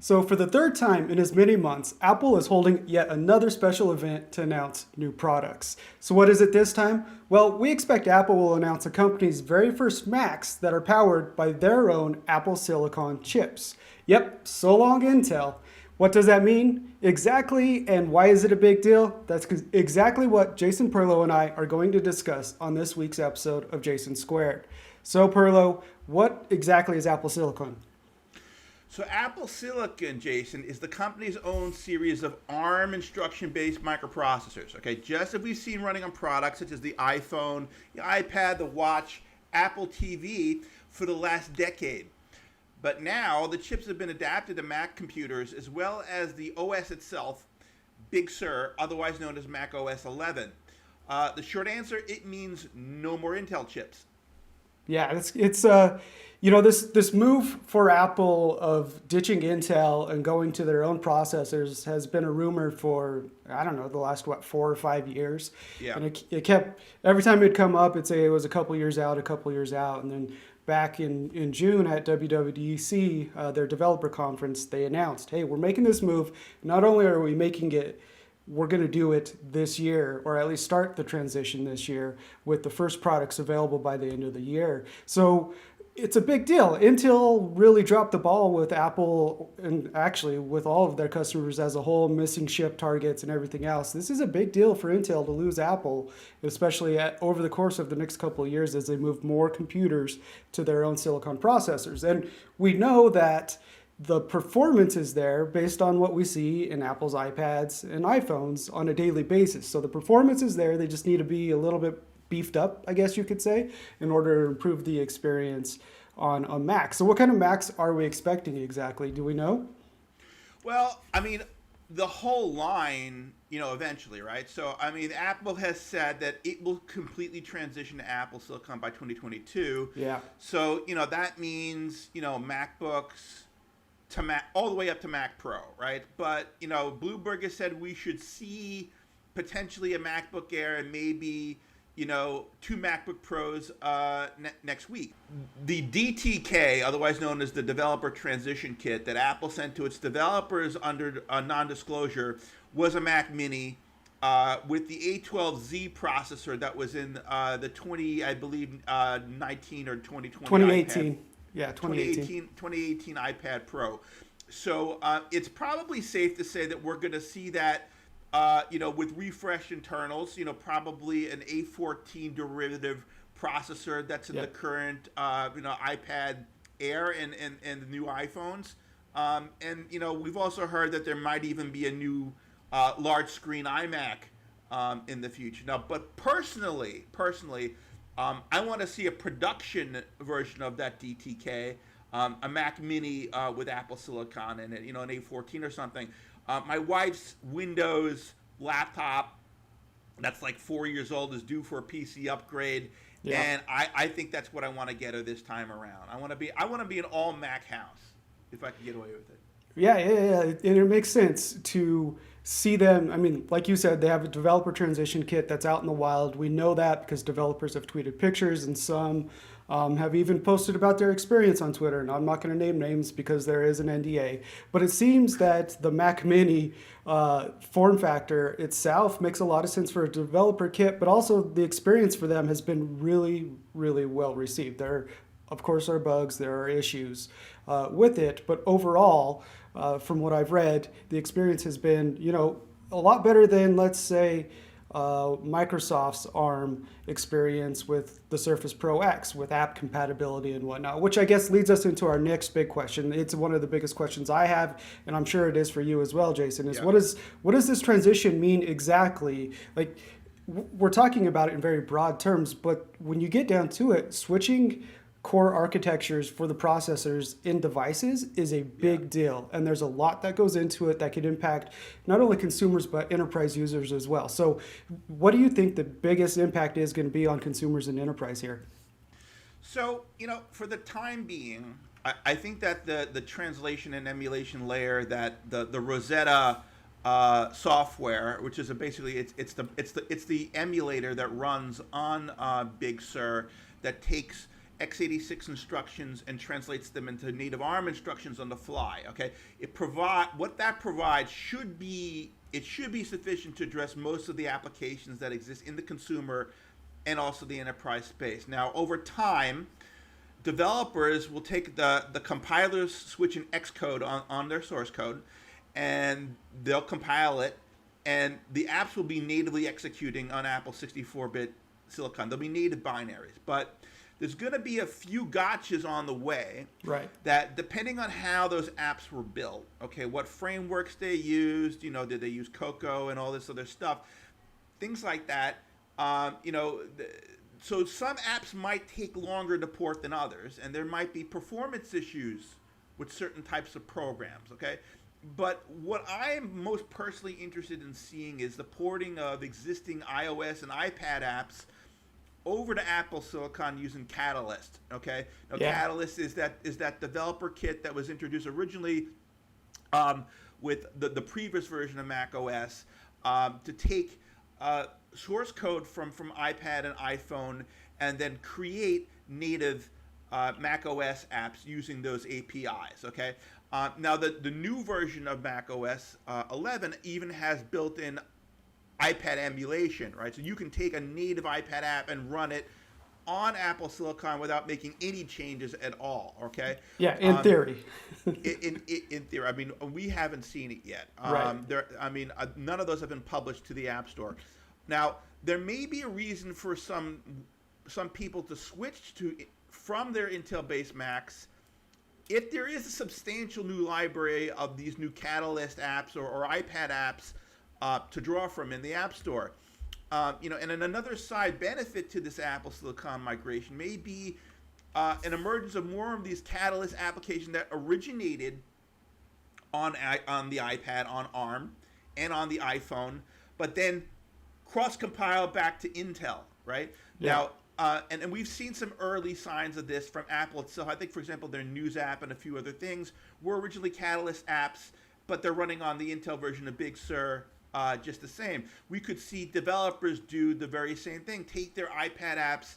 So, for the third time in as many months, Apple is holding yet another special event to announce new products. So, what is it this time? Well, we expect Apple will announce the company's very first Macs that are powered by their own Apple Silicon chips. Yep, so long Intel. What does that mean exactly, and why is it a big deal? That's exactly what Jason Perlow and I are going to discuss on this week's episode of Jason Squared. So, Perlow, what exactly is Apple Silicon? So Apple Silicon, Jason, is the company's own series of ARM instruction-based microprocessors. Okay, just as we've seen running on products such as the iPhone, the iPad, the Watch, Apple TV for the last decade. But now the chips have been adapted to Mac computers as well as the OS itself, Big Sur, otherwise known as Mac OS 11. The short answer, it means no more Intel chips. Yeah, it's this move for Apple of ditching Intel and going to their own processors has been a rumor for I don't know the last 4 or 5 years, Yeah. and it kept every time it'd come up, it'd say it was a couple years out, a couple years out, and then back in June at WWDC, their developer conference, they announced, hey, we're making this move. Not only are we making it, we're going to do it this year, or at least start the transition this year with the first products available by the end of the year. So it's a big deal. Intel really dropped the ball with Apple and actually with all of their customers as a whole, missing ship targets and everything else. This is a big deal for Intel to lose Apple, especially over the course of the next couple of years as they move more computers to their own silicon processors. And we know that the performance is there based on what we see in Apple's iPads and iPhones on a daily basis. So the performance is there. They just need to be a little bit beefed up, I guess you could say, in order to improve the experience on a Mac. So what kind of Macs are we expecting exactly? Do we know? Well, I mean, the whole line, eventually, right? So, I mean, Apple has said that it will completely transition to Apple Silicon by 2022. Yeah. So, that means, MacBooks to Mac, all the way up to Mac Pro, right? But, Bloomberg has said we should see potentially a MacBook Air and maybe, two MacBook Pros next week. The DTK, otherwise known as the Developer Transition Kit that Apple sent to its developers under non-disclosure, was a Mac Mini with the A12Z processor that was in the 19 or 2020 2018. iPad. Yeah, 2018. 2018 iPad Pro. So it's probably safe to say that we're going to see that, with refreshed internals, probably an A14 derivative processor that's in the current, iPad Air and the new iPhones. And, we've also heard that there might even be a new large screen iMac in the future. Now, but personally, I want to see a production version of that DTK, a Mac Mini with Apple Silicon in it, an A14 or something. My wife's Windows laptop, that's like 4 years old, is due for a PC upgrade, and I think that's what I want to get her this time around. I want to be an all Mac house if I can get away with it. Yeah. And it makes sense to see them. I mean, like you said, they have a developer transition kit that's out in the wild. We know that because developers have tweeted pictures, and some have even posted about their experience on Twitter. And I'm not going to name names because there is an NDA. But it seems that the Mac Mini form factor itself makes a lot of sense for a developer kit, but also the experience for them has been really, really well received. There, of course, are bugs, there are issues with it, but overall, from what I've read, the experience has been, a lot better than, let's say, Microsoft's ARM experience with the Surface Pro X with app compatibility and whatnot, which I guess leads us into our next big question. It's one of the biggest questions I have, and I'm sure it is for you as well, Jason, is what does this transition mean exactly? Like, we're talking about it in very broad terms, but when you get down to it, switching core architectures for the processors in devices is a big deal. And there's a lot that goes into it that could impact not only consumers, but enterprise users as well. So what do you think the biggest impact is going to be on consumers and enterprise here? So, for the time being, I think that the translation and emulation layer that the Rosetta software, which is basically it's the emulator that runs on Big Sur that takes x86 instructions and translates them into native ARM instructions on the fly. Okay, what that provides should be sufficient to address most of the applications that exist in the consumer and also the enterprise space. Now, over time, developers will take the compilers, switch in Xcode on their source code, and they'll compile it, and the apps will be natively executing on Apple 64-bit silicon. They'll be native binaries, but there's going to be a few gotchas on the way. Right. That depending on how those apps were built, okay, what frameworks they used, did they use Cocoa and all this other stuff, things like that, so some apps might take longer to port than others, and there might be performance issues with certain types of programs, okay? But what I am most personally interested in seeing is the porting of existing iOS and iPad apps over to Apple Silicon using Catalyst. Okay, now Catalyst is that developer kit that was introduced originally with the previous version of Mac OS to take source code from iPad and iPhone and then create native Mac OS apps using those APIs. Okay, now the new version of Mac OS 11 even has built-in iPad emulation, right? So you can take a native iPad app and run it on Apple Silicon without making any changes at all, okay? Yeah, in theory. in theory. I mean, we haven't seen it yet. Right. None of those have been published to the App Store. Now, there may be a reason for some people to switch from their Intel-based Macs if there is a substantial new library of these new Catalyst apps or iPad apps to draw from in the App Store. And then another side benefit to this Apple Silicon migration may be an emergence of more of these Catalyst applications that originated on the iPad, on ARM, and on the iPhone, but then cross-compile back to Intel, right? Yeah. Now, and we've seen some early signs of this from Apple itself. I think, for example, their News app and a few other things were originally Catalyst apps, but they're running on the Intel version of Big Sur just the same. We could see developers do the very same thing, take their iPad apps,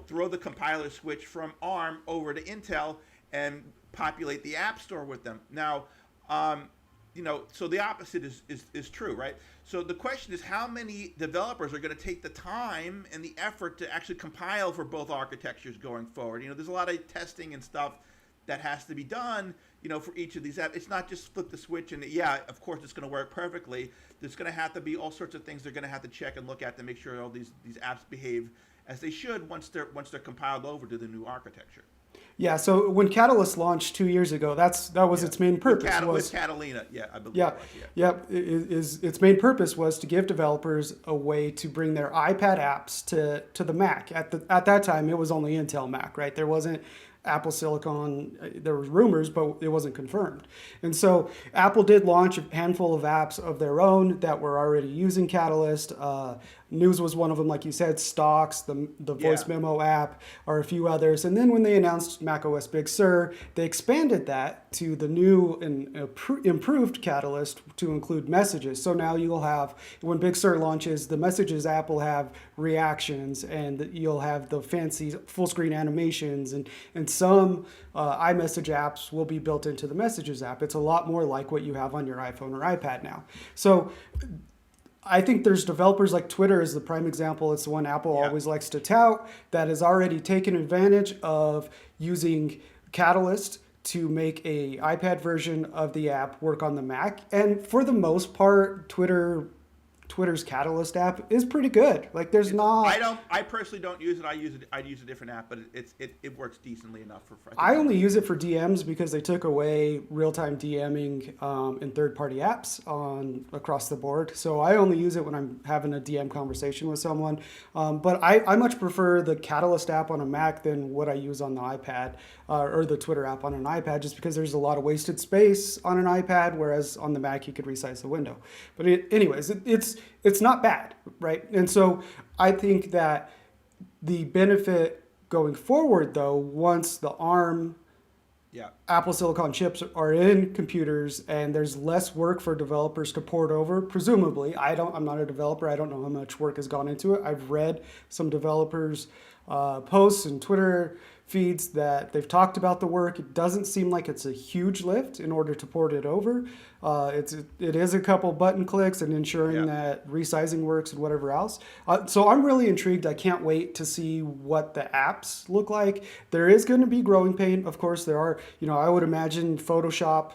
throw the compiler switch from ARM over to Intel and populate the App Store with them. Now, so the opposite is true, right? So the question is, how many developers are going to take the time and the effort to actually compile for both architectures going forward? There's a lot of testing and stuff that has to be done, for each of these apps. It's not just flip the switch and of course it's going to work perfectly. There's going to have to be all sorts of things they're going to have to check and look at to make sure all these apps behave as they should once they're compiled over to the new architecture. Yeah, so when Catalyst launched 2 years ago, that was its main purpose. With Catalina, I believe. Its main purpose was to give developers a way to bring their iPad apps to the Mac. At that time, it was only Intel Mac, right? There wasn't Apple Silicon. There was rumors, but it wasn't confirmed. And so Apple did launch a handful of apps of their own that were already using Catalyst. News was one of them, like you said, Stocks, the voice memo app, or a few others. And then when they announced macOS Big Sur, they expanded that to the new and improved Catalyst to include messages. So now you'll have, when Big Sur launches, the Messages app will have reactions, and you'll have the fancy full screen animations, and some iMessage apps will be built into the Messages app. It's a lot more like what you have on your iPhone or iPad now. So I think there's developers like Twitter is the prime example. It's the one Apple always likes to tout, that has already taken advantage of using Catalyst to make a iPad version of the app work on the Mac. And for the most part, Twitter's Catalyst app is pretty good. Like I personally don't use it. I'd use a different app, but it works decently enough for. I only use it for DMs because they took away real-time DMing in third-party apps across the board. So I only use it when I'm having a DM conversation with someone. But I much prefer the Catalyst app on a Mac than what I use on the iPad or the Twitter app on an iPad, just because there's a lot of wasted space on an iPad, whereas on the Mac you could resize the window. But anyways, it's not bad, right? And so I think that the benefit going forward, though, once the ARM Apple Silicon chips are in computers and there's less work for developers to port over, presumably. I'm not a developer. I don't know how much work has gone into it. I've read some developers' posts and Twitter feeds that they've talked about the work. It doesn't seem like it's a huge lift in order to port it over. It is a couple button clicks and ensuring Yeah. that resizing works and whatever else. So I'm really intrigued. I can't wait to see what the apps look like. There is going to be growing pain, of course. There are, I would imagine Photoshop,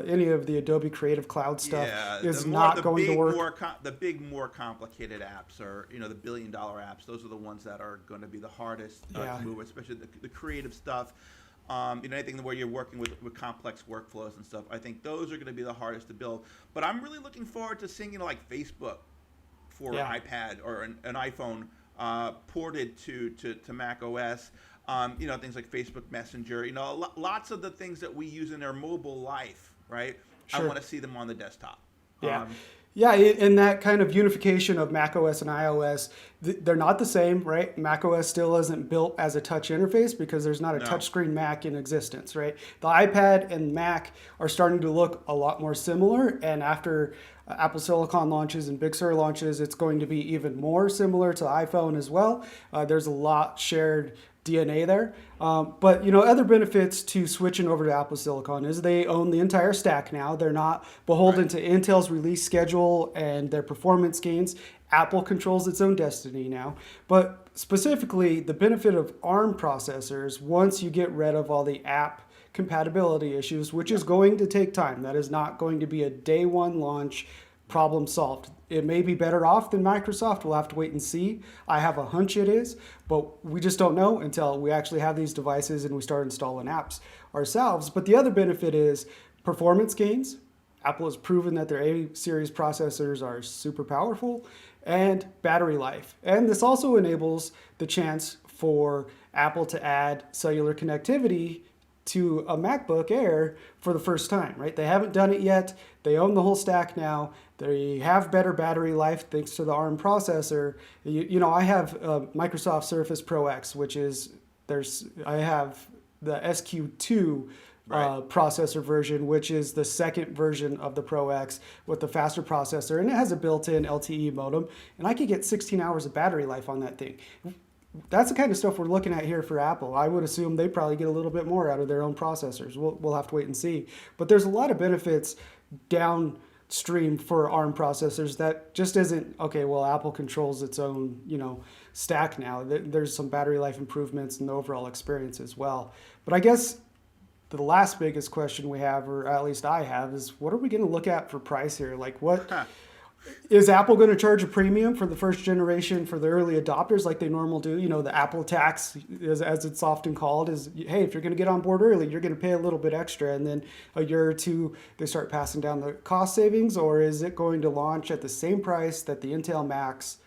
any of the Adobe Creative Cloud stuff Yeah, is not going to work. the big, more complicated apps are, the billion-dollar apps. Those are the ones that are going to be the hardest Yeah. to move, especially the creative stuff. Anything where you're working with complex workflows and stuff. I think those are going to be the hardest to build. But I'm really looking forward to seeing, like Facebook for Yeah. an iPad or an iPhone ported to Mac OS. Things like Facebook Messenger. Lots of the things that we use in our mobile life, right? I Sure. want to see them on the desktop. Yeah. Um, And that kind of unification of macOS and iOS, they're not the same, right? macOS still isn't built as a touch interface because there's not a No. touchscreen Mac in existence, right? The iPad and Mac are starting to look a lot more similar, and after Apple Silicon launches and Big Sur launches, it's going to be even more similar to the iPhone as well. There's a lot shared DNA there. But other benefits to switching over to Apple Silicon is they own the entire stack now. They're not beholden Right. to Intel's release schedule and their performance gains. Apple controls its own destiny now. But specifically, the benefit of ARM processors, once you get rid of all the app compatibility issues, which is going to take time. That is not going to be a day one launch problem solved. It may be better off than Microsoft. We'll have to wait and see. I have a hunch it is, but we just don't know until we actually have these devices and we start installing apps ourselves. But the other benefit is performance gains. Apple has proven that their A series processors are super powerful, and battery life. And this also enables the chance for Apple to add cellular connectivity to a MacBook Air for the first time, right? They haven't done it yet. They own the whole stack now. They have better battery life thanks to the ARM processor. I have Microsoft Surface Pro X, which is I have the SQ2 Right. processor version, which is the second version of the Pro X with the faster processor, and it has a built-in LTE modem, and I could get 16 hours of battery life on that thing. That's the kind of stuff we're looking at here for Apple. I would assume they probably get a little bit more out of their own processors. We'll have to wait and see. But there's a lot of benefits downstream for ARM processors that just isn't, okay, well, Apple controls its own, stack now. There's some battery life improvements in the overall experience as well. But I guess the last biggest question we have, or at least I have, is what are we going to look at for price here? Like what... Is Apple going to charge a premium for the first generation for the early adopters like they normally do? The Apple tax, as it's often called, is, hey, if you're going to get on board early, you're going to pay a little bit extra. And then a year or two, they start passing down the cost savings. Or is it going to launch at the same price that the Intel Macs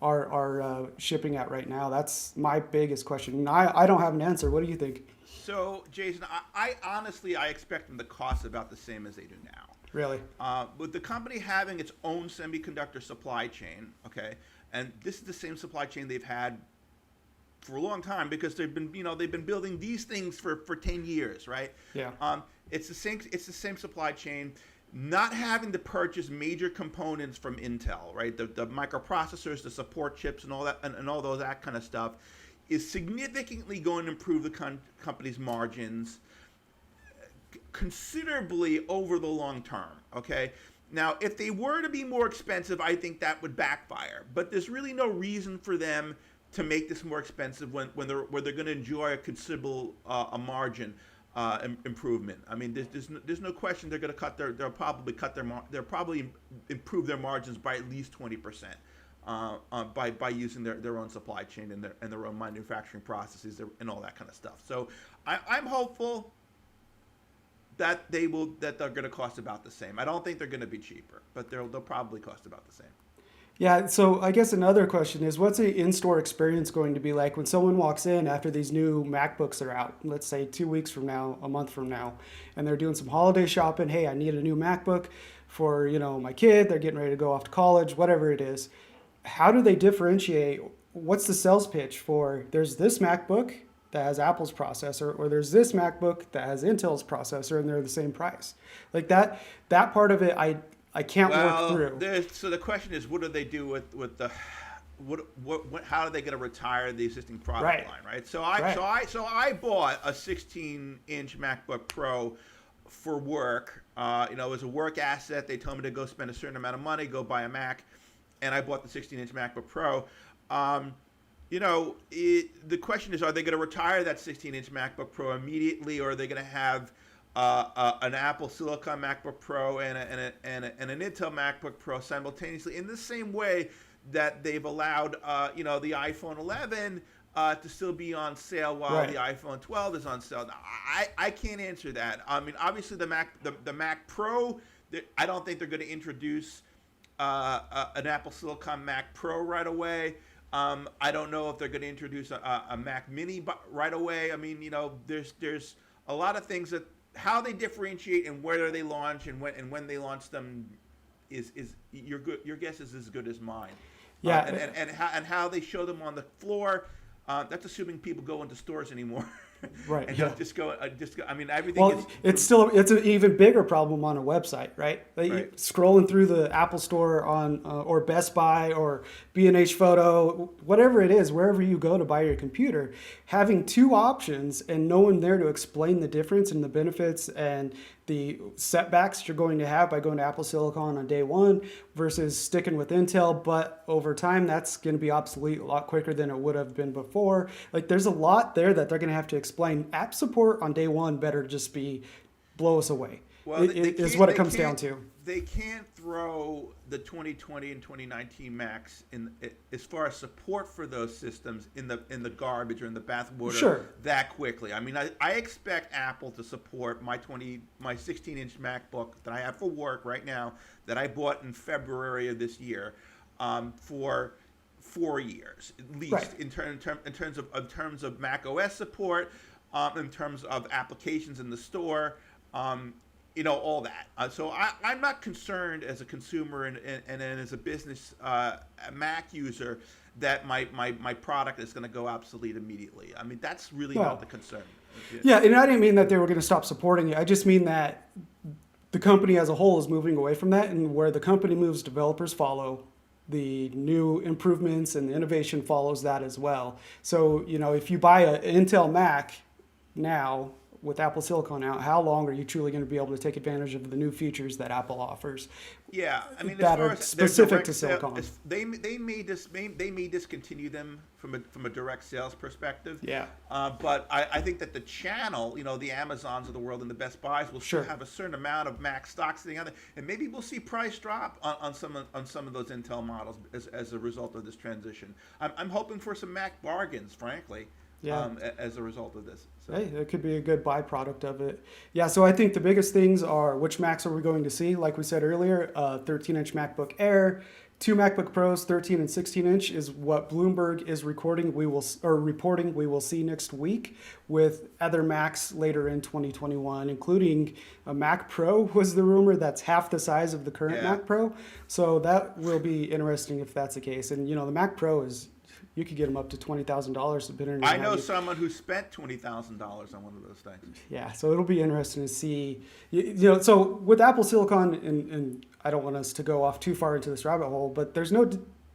are shipping at right now? That's my biggest question. And I don't have an answer. What do you think? So, Jason, I honestly, I expect them to cost about the same as they do now. Really? With the company having its own semiconductor supply chain, okay, and this is the same supply chain they've had for a long time because they've been building these things for 10 years, right? Yeah. It's the same supply chain. Not having to purchase major components from Intel, right? The microprocessors, the support chips, and all that, and all that kind of stuff, is significantly going to improve the company's margins considerably over the long term, okay? Now, if they were to be more expensive, I think that would backfire. But there's really no reason for them to make this more expensive when they're going to enjoy a considerable a margin improvement. I mean, there's no question they're going to they'll probably improve their margins by at least 20%. By using their own supply chain and their own manufacturing processes and all that kind of stuff. So I'm hopeful that they're going to cost about the same. I don't think they're going to be cheaper, but they'll probably cost about the same. Yeah, so I guess another question is, what's the in-store experience going to be like when someone walks in after these new MacBooks are out, let's say 2 weeks from now, a month from now, and they're doing some holiday shopping, hey, I need a new MacBook for, my kid, they're getting ready to go off to college, whatever it is. How do they differentiate? What's the sales pitch for there's this MacBook that has Apple's processor, or there's this MacBook that has Intel's processor, and they're the same price? Like that part of it, I can't work through. So the question is, what do they do with the how are they going to retire the existing product Right. line, right? Right. So I bought a 16-inch MacBook Pro for work. It was a work asset. They told me to go spend a certain amount of money, go buy a Mac, and I bought the 16-inch MacBook Pro. The question is, are they going to retire that 16-inch MacBook Pro immediately, or are they going to have an Apple Silicon MacBook Pro and an Intel MacBook Pro simultaneously in the same way that they've allowed the iPhone 11 to still be on sale while the iPhone 12 is on sale? Now, I can't answer that. I mean, obviously the Mac Pro, I don't think they're going to introduce an Apple Silicon Mac Pro right away. I don't know if they're going to introduce a Mac Mini right away. I mean, there's a lot of things that how they differentiate and where they launch and when they launch them is your guess is as good as mine. Yeah, and how they show them on the floor. That's assuming people go into stores anymore. Right. And Yeah. just go. I mean, everything Well, is. it's an even bigger problem on a website, right? Like Right. scrolling through the Apple Store on or Best Buy or B&H Photo, whatever it is, wherever you go to buy your computer, having two options and no one there to explain the difference and the benefits and the setbacks you're going to have by going to Apple Silicon on day one versus sticking with Intel, but over time that's going to be obsolete a lot quicker than it would have been before. Like there's a lot there that they're going to have to explain. App support on day one better just be blow us away. Well, Is what it comes down to. They can't throw the 2020 and 2019 Macs as far as support for those systems in the garbage or in the bathwater that quickly. I mean, I expect Apple to support my 16-inch MacBook that I have for work right now that I bought in February of this year for 4 years at least in terms of Mac OS support, in terms of applications in the store. All that. So I'm not concerned as a consumer and as a business Mac user that my product is going to go obsolete immediately. I mean, that's really not the concern. Yeah, and I didn't mean that they were going to stop supporting it. I just mean that the company as a whole is moving away from that, and where the company moves, developers follow. The new improvements and the innovation follows that as well. So, if you buy an Intel Mac now, with Apple Silicon out, how long are you truly going to be able to take advantage of the new features that Apple offers? Yeah, I mean, that are specific to Silicon. They may discontinue them from a direct sales perspective. Yeah. But I think that the channel, the Amazons of the world and the Best Buys will still have a certain amount of Mac stock sitting out there, and maybe we'll see price drop on some of those Intel models as a result of this transition. I'm hoping for some Mac bargains, frankly. Yeah. As a result of this. So. Hey, it could be a good byproduct of it. Yeah, so I think the biggest things are which Macs are we going to see? Like we said earlier, 13-inch MacBook Air, two MacBook Pros, 13 and 16-inch is what Bloomberg is reporting we will see next week, with other Macs later in 2021, including a Mac Pro was the rumor that's half the size of the current Mac Pro. So that will be interesting if that's the case. And the Mac Pro is, you could get them up to $20,000 depending on I know someone who spent $20,000 on one of those things. Yeah, so it'll be interesting to see. So with Apple Silicon, and I don't want us to go off too far into this rabbit hole, but there's no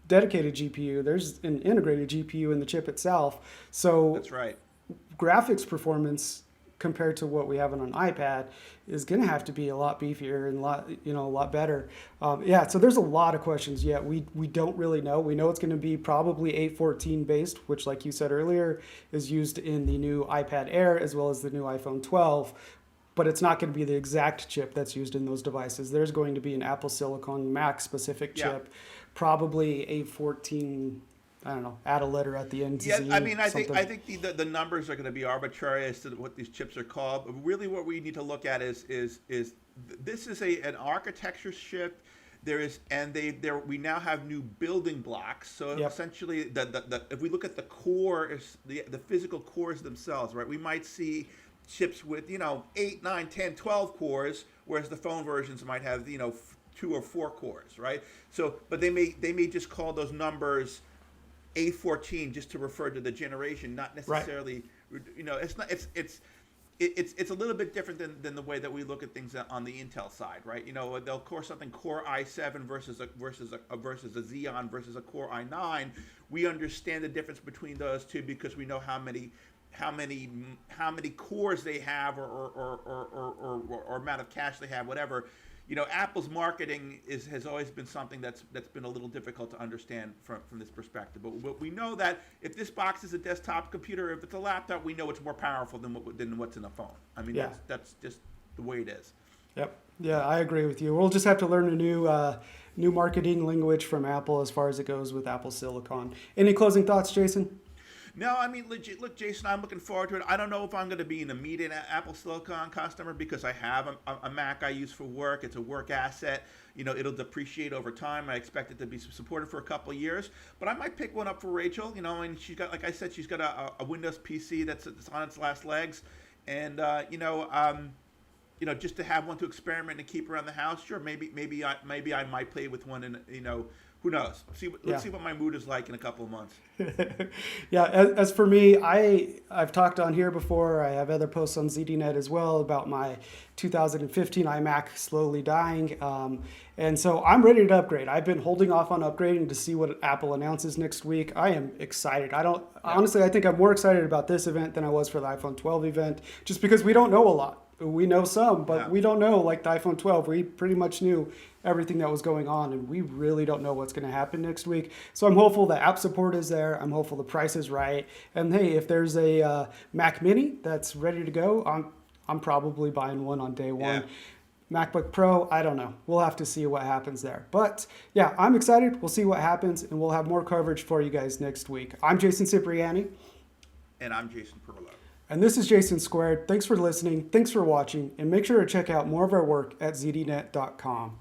dedicated GPU. There's an integrated GPU in the chip itself. So that's right. Graphics performance compared to what we have on an iPad is going to have to be a lot beefier and a lot better. So there's a lot of questions yet. We don't really know. We know it's going to be probably 814 based, which, like you said earlier, is used in the new iPad Air as well as the new iPhone 12. But it's not going to be the exact chip that's used in those devices. There's going to be an Apple Silicon Mac specific chip, probably 814. I don't know, add a letter at the end. Yeah, I mean, I think the numbers are going to be arbitrary as to what these chips are called. But really, what we need to look at is this is an architecture shift. We now have new building blocks. So essentially, if we look at the core, the physical cores themselves, right? We might see chips with 8, 9, 10, 12 cores, whereas the phone versions might have 2 or 4 cores, right? So, but they may just call those numbers A14 just to refer to the generation, not necessarily. It's not. It's it's a little bit different than the way that we look at things on the Intel side, right? You know, they'll core something Core i7 versus a Xeon versus a Core i9. We understand the difference between those two because we know how many cores they have or amount of cache they have, whatever. You know, Apple's marketing has always been something that's been a little difficult to understand from this perspective. But we know that if this box is a desktop computer, if it's a laptop, we know it's more powerful than what's in a phone. I mean, Yeah. that's just the way it is. Yep. Yeah, I agree with you. We'll just have to learn a new marketing language from Apple as far as it goes with Apple Silicon. Any closing thoughts, Jason? No, I mean, legit. Look, Jason, I'm looking forward to it. I don't know if I'm going to be an immediate Apple Silicon customer because I have a Mac I use for work. It's a work asset. You know, it'll depreciate over time. I expect it to be supported for a couple of years. But I might pick one up for Rachel. You know, and she's got, like I said, she's got a Windows PC that's on its last legs, and just to have one to experiment and keep around the house. Sure, maybe I might play with one, and who knows? Let's see what my mood is like in a couple of months. Yeah, as for me, I've talked on here before. I have other posts on ZDNet as well about my 2015 iMac slowly dying. And so I'm ready to upgrade. I've been holding off on upgrading to see what Apple announces next week. I am excited. Honestly, I think I'm more excited about this event than I was for the iPhone 12 event, just because we don't know a lot. We know some, but we don't know, like the iPhone 12. We pretty much knew everything that was going on, and we really don't know what's going to happen next week. So I'm hopeful that app support is there. I'm hopeful the price is right. And hey, if there's a Mac Mini that's ready to go, I'm probably buying one on day one. Yeah. MacBook Pro, I don't know. We'll have to see what happens there. But yeah, I'm excited. We'll see what happens, and we'll have more coverage for you guys next week. I'm Jason Cipriani. And I'm Jason Perlow. And this is Jason Squared. Thanks for listening. Thanks for watching. And make sure to check out more of our work at zdnet.com.